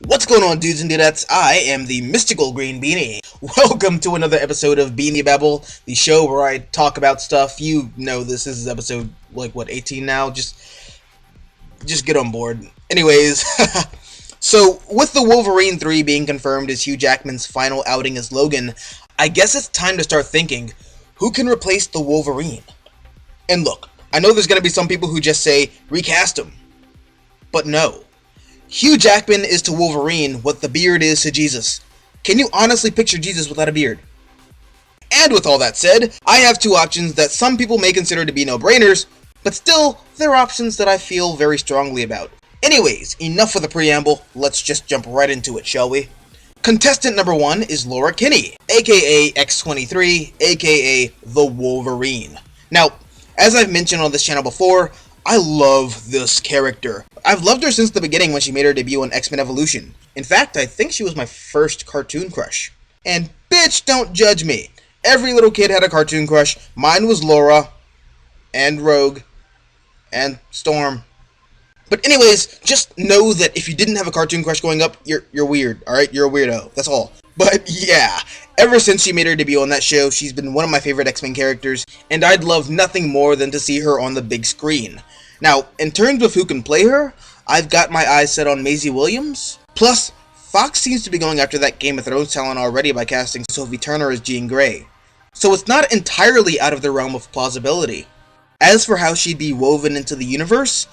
What's going on, dudes and dudettes? I am the Mystical Green Beanie. Welcome to another episode of Beanie Babble, the show where I talk about stuff. You know this is episode, 18 now? Just get on board. Anyways, so with the Wolverine 3 being confirmed as Hugh Jackman's final outing as Logan, I guess it's time to start thinking, who can replace the Wolverine? And look, I know there's going to be some people who just say, recast him. But no. Hugh Jackman is to Wolverine what the beard is to Jesus. Can you honestly picture Jesus without a beard? And with all that said, I have two options that some people may consider to be no-brainers, but still, they're options that I feel very strongly about. Anyways, enough of the preamble, let's just jump right into it, shall we? Contestant number 1 is Laura Kinney, aka X-23, aka the Wolverine. Now, as I've mentioned on this channel before, I love this character. I've loved her since the beginning when she made her debut on X-Men Evolution. In fact, I think she was my first cartoon crush. And bitch, don't judge me. Every little kid had a cartoon crush. Mine was Laura, and Rogue, and Storm. But anyways, just know that if you didn't have a cartoon crush growing up, you're weird, alright? You're a weirdo, that's all. But yeah, ever since she made her debut on that show, she's been one of my favorite X-Men characters, and I'd love nothing more than to see her on the big screen. Now, in terms of who can play her, I've got my eyes set on Maisie Williams. Plus, Fox seems to be going after that Game of Thrones talent already by casting Sophie Turner as Jean Grey. So it's not entirely out of the realm of plausibility. As for how she'd be woven into the universe,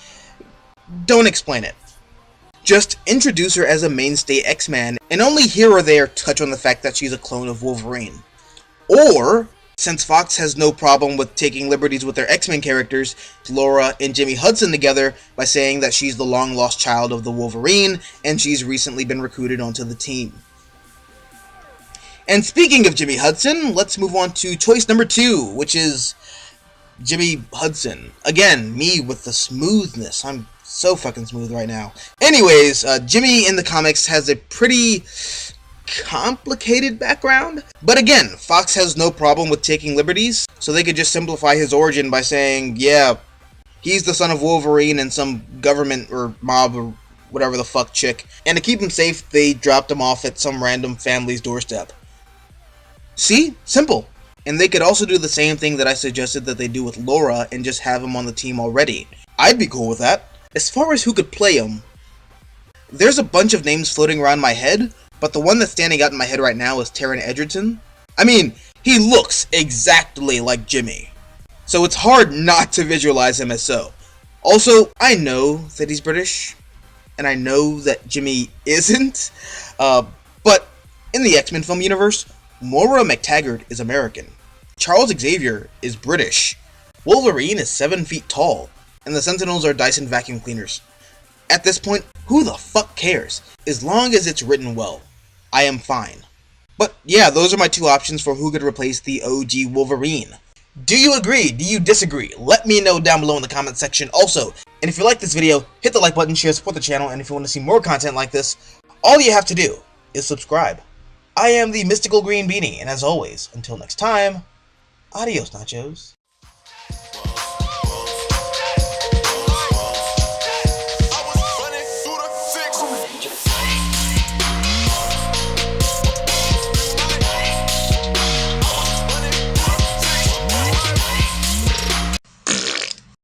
don't explain it. Just introduce her as a mainstay X-Man, and only here or there touch on the fact that she's a clone of Wolverine. Or, since Fox has no problem with taking liberties with their X-Men characters, Laura and Jimmy Hudson together by saying that she's the long-lost child of the Wolverine, and she's recently been recruited onto the team. And speaking of Jimmy Hudson, let's move on to choice number 2, which is Jimmy Hudson. Again, me with the smoothness. I'm so fucking smooth right now. Anyways, Jimmy in the comics has a pretty complicated background. But again, Fox has no problem with taking liberties, so they could just simplify his origin by saying, yeah, he's the son of Wolverine and some government or mob or whatever the fuck chick. And to keep him safe, they dropped him off at some random family's doorstep. See? Simple. And they could also do the same thing that I suggested that they do with Laura and just have him on the team already. I'd be cool with that. As far as who could play him, there's a bunch of names floating around my head, but the one that's standing out in my head right now is Taron Egerton. I mean, he looks exactly like Jimmy, so it's hard not to visualize him as so. Also, I know that he's British, and I know that Jimmy isn't, but in the X-Men film universe, Moira McTaggart is American. Charles Xavier is British. Wolverine is 7 feet tall, and the Sentinels are Dyson vacuum cleaners. At this point, who the fuck cares? As long as it's written well, I am fine. But yeah, those are my two options for who could replace the OG Wolverine. Do you agree? Do you disagree? Let me know down below in the comment section. Also, and if you like this video, hit the like button, share, support the channel, and if you want to see more content like this, all you have to do is subscribe. I am the Mystical Green Beanie, and as always, until next time, adios nachos.